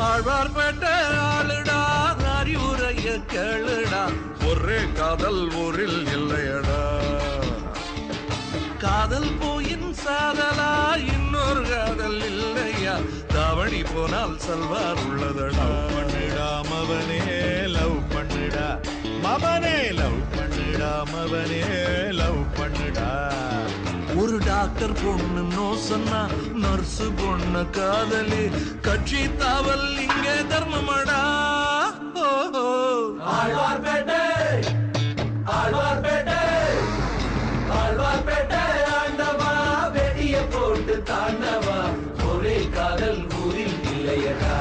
ஆழ்வார்பேட்டை ஆளுடா அறிவுரைய கேளுடா ஒரே காதல் ஊரில் இல்லையடா காதல் போயின் சாதலா இன்னொரு காதல் இல்லையா தாவணி போனால் சல்வார் உள்ளதடா பண்ணிடா மவனே லவ் பண்ணிடா மவனே லவ் பண்ணிடா மவனே லவ் பண்ணிடா ஒரு டாக்டர் பொண்ணு நோ சொன்னா நர்ஸ் பொண்ணு காதலி கட்சி தாவல் இங்கே தர்மமடா ஆழ்வார்பேட்டை ஆழ்வார்பேட்டை ஆழ்வார்பேட்டை ஆண்டவா வெடிய போட்டு தாண்டவா ஒரே காதல் ஊரில் இல்லையடா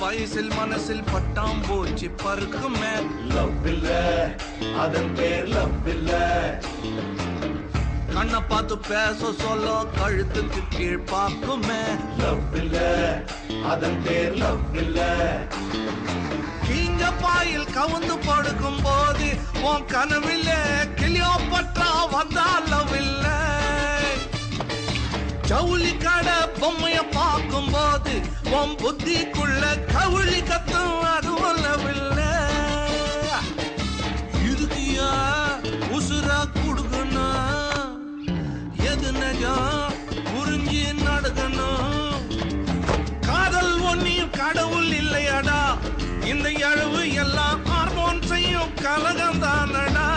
வயசில் மனசில் பட்டாம் போச்சு பருக்குமே லவ் இல்ல அதன் பேர் லவ் இல்ல கண்ணை பார்த்து பேச சொல்ல கழுத்துக்கு கீழ் பார்க்குமே லவ் இல்ல அதன் பேர் லவ் இல்ல கீஞ்ச பாயில் கவுந்து படுக்கும் போது உன் கனவில்ல கிளியோபட்ரா வந்தா லவ் இல்ல ஜவுளி கடை பொம்மைய பார்க்கும் போது உன் புத்திக்குள்ள கவுளி கத்தும் அதுவும் லவ் இல்ல இதுக்கு உசுரா கொடுக்கணும் எது நஜம் புரிஞ்சு நடக்கணும் காதல் ஒன்னியும் கடவுள் இல்லையாடா இந்த எழுவு எல்லாம் ஹார்மோன் செய்யும் கலகம் தானடா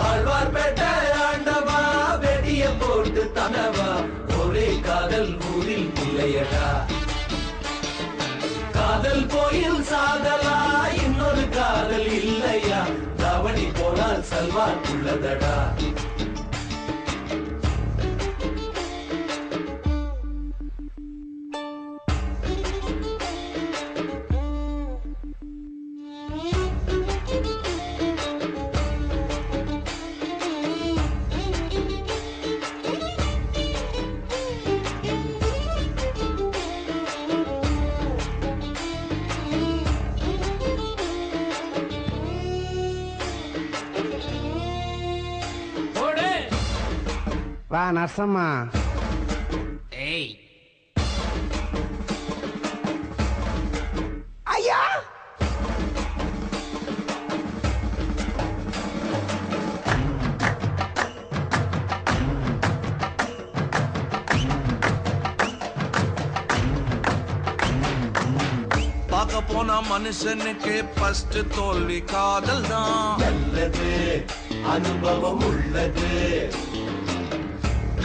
ஆழ்வார்பேட்டை ஆண்டவா வெடிய போட்டு தனவா ஒரே காதல் ஊரில் இல்லையடா காதல் கோயில் சாதலா இன்னொரு காதல் இல்லையா தாவணி போனால் சல்வார் உள்ளதடா வா நர்சம்மா ஏய் ஐயா பார்க்க போனா மனுஷனுக்கு ஃபர்ஸ்ட் தோல்வி காதல் தான் நல்லது அனுபவம் உள்ளது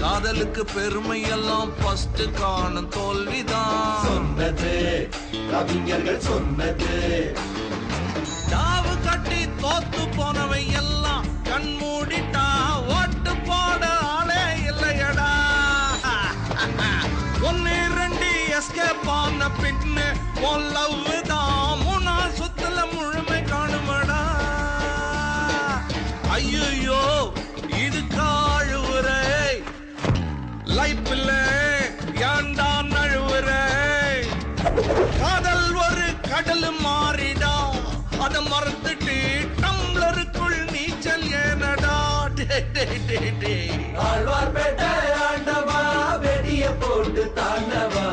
காதலுக்கு பெருமை எல்லாம் ஃபர்ஸ்ட் காணும் தோல்விதான் சொன்னது கவிஞர்கள் சொன்னது தாவு கட்டி தோத்து போனவை எல்லாம் கண் மூடிட்டா ஓட்டு போட ஆளே இல்லையடா ஒன்னு ரெண்டு எஸ்கேப் ஆன பின்னு உன் லவ் தான் மூணா சுத்துல முழுமை காணுமடா ஐயோ இது காழுவுரை லைஃப்ல ஏண்டா நழுவுரை காதல் ஒரு கடல் மாறிடா அத மறந்துட்டு டம்ளருக்குள் நீச்சல் ஏனடா ஆழ்வார்பேட்டை ஆண்டவா வெடிய போட்டு தாண்டவா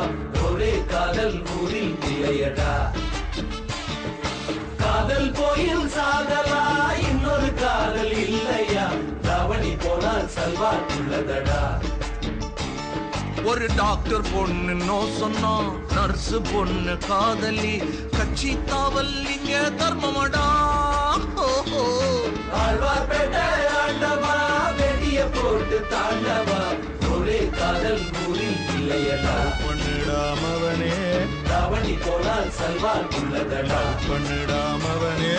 ஒரே காதல் ஊரில் இல்லையடா காதல் கோயில் சாதலா இன்னொரு காதல் இல்லையா தாவணி போனால் சல்வார் உள்ளதடா ஒரு டாக்டர் பொண்ணு நோ சொன்னா நர்ஸ் பொண்ணு காதலி கட்சி தாவல் இங்க தர்மமடா ஆழ்வார்பேட்டை ஆண்டவா வெடிய போட்டு தாண்டவா ஒரே காதல் ஊரில் இல்லையடா பண்ணிடா மவனே தாவணி போனால் சல்வார் உள்ளதடா பண்ணிடா மவனே